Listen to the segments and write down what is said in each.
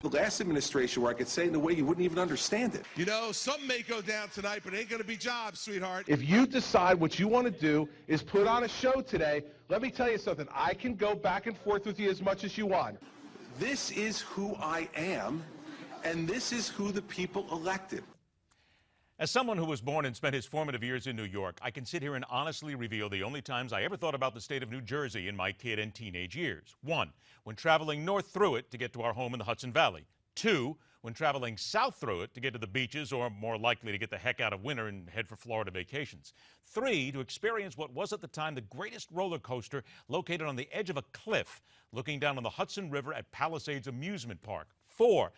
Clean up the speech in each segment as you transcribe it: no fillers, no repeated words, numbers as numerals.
the last administration where I could say it in a way you wouldn't even understand it. You know, something may go down tonight, but it ain't going to be jobs, sweetheart. If you decide what you want to do is put on a show today, let me tell you something. I can go back and forth with you as much as you want. This is who I am, and this is who the people elected. As someone who was born and spent his formative years in New York, I can sit here and honestly reveal the only times I ever thought about the state of New Jersey in my kid and teenage years. 1, when traveling north through it to get to our home in the Hudson Valley. 2, when traveling south through it to get to the beaches, or more likely to get the heck out of winter and head for Florida vacations. 3, to experience what was at the time the greatest roller coaster located on the edge of a cliff looking down on the Hudson River at Palisades Amusement Park. 4,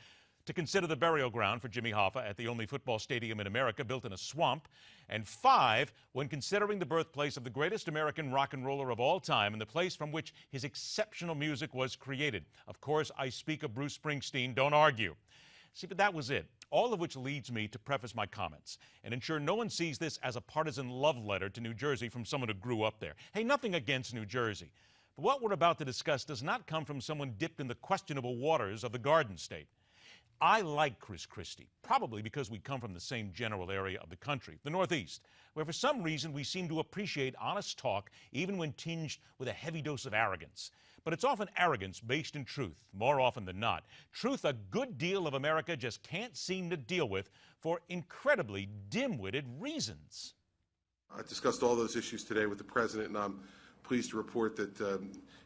to consider the burial ground for Jimmy Hoffa at the only football stadium in America built in a swamp. And 5, when considering the birthplace of the greatest American rock and roller of all time and the place from which his exceptional music was created. Of course, I speak of Bruce Springsteen, don't argue. See, but that was it. All of which leads me to preface my comments and ensure no one sees this as a partisan love letter to New Jersey from someone who grew up there. Hey, nothing against New Jersey. But what we're about to discuss does not come from someone dipped in the questionable waters of the Garden State. I like Chris Christie, probably because we come from the same general area of the country, the Northeast, where for some reason we seem to appreciate honest talk even when tinged with a heavy dose of arrogance. But it's often arrogance based in truth, more often than not. Truth a good deal of America just can't seem to deal with for incredibly dim-witted reasons. I discussed all those issues today with the president, and I'm pleased to report that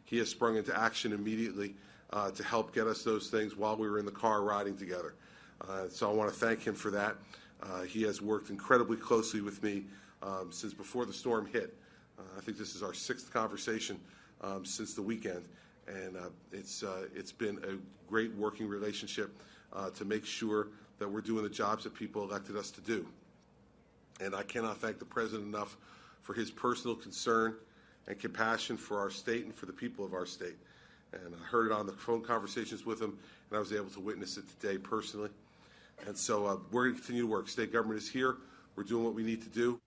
he has sprung into action immediately to help get us those things while we were in the car riding together. So I want to thank him for that. He has worked incredibly closely with me since before the storm hit. I think this is our 6th conversation since the weekend, and it's been a great working relationship to make sure that we're doing the jobs that people elected us to do. And I cannot thank the president enough for his personal concern and compassion for our state and for the people of our state. And I heard it on the phone conversations with him, and I was able to witness it today personally. And so we're going to continue to work. State government is here. We're doing what we need to do.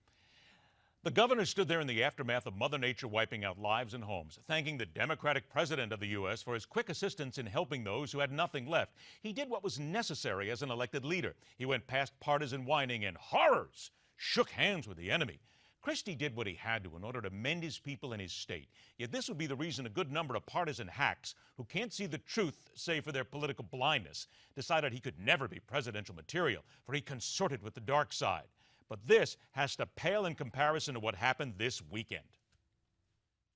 The governor stood there in the aftermath of Mother Nature wiping out lives and homes, thanking the Democratic president of the U.S. for his quick assistance in helping those who had nothing left. He did what was necessary as an elected leader. He went past partisan whining and horrors, shook hands with the enemy. Christie did what he had to in order to mend his people in his state. Yet this would be the reason a good number of partisan hacks who can't see the truth, save for their political blindness, decided he could never be presidential material, for he consorted with the dark side. But this has to pale in comparison to what happened this weekend.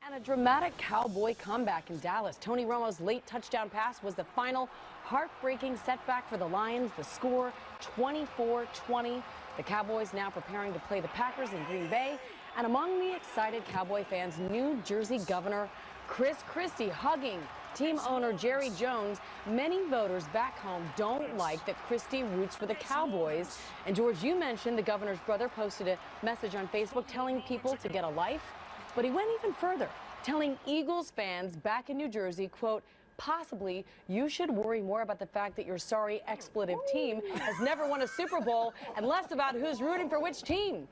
And a dramatic Cowboy comeback in Dallas. Tony Romo's late touchdown pass was the final heartbreaking setback for the Lions. The score, 24-20. The Cowboys now preparing to play the Packers in Green Bay. And among the excited Cowboy fans, New Jersey Governor Chris Christie hugging team owner Jerry Jones. Many voters back home don't like that Christie roots for the Cowboys. And George, you mentioned the governor's brother posted a message on Facebook telling people to get a life. But he went even further, telling Eagles fans back in New Jersey, quote, possibly you should worry more about the fact that your sorry expletive team has never won a Super Bowl and less about who's rooting for which team.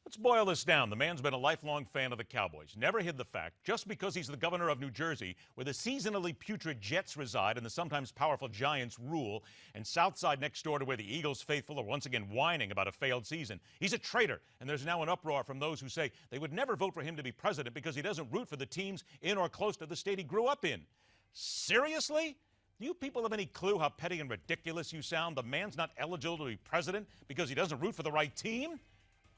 Let's boil this down. The man's been a lifelong fan of the Cowboys. Never hid the fact, just because he's the governor of New Jersey, where the seasonally putrid Jets reside and the sometimes powerful Giants rule, and Southside next door to where the Eagles faithful are once again whining about a failed season. He's a traitor, and there's now an uproar from those who say they would never vote for him to be president because he doesn't root for the teams in or close to the state he grew up in. Seriously? Do you people have any clue how petty and ridiculous you sound? The man's not eligible to be president because he doesn't root for the right team?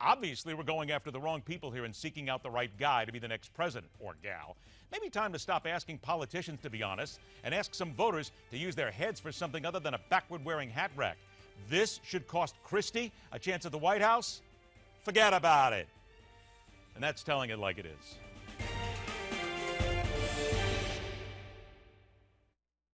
Obviously, we're going after the wrong people here and seeking out the right guy to be the next president, or gal. Maybe time to stop asking politicians to be honest and ask some voters to use their heads for something other than a backward-wearing hat rack. This should cost Christie a chance at the White House? Forget about it. And that's telling it like it is.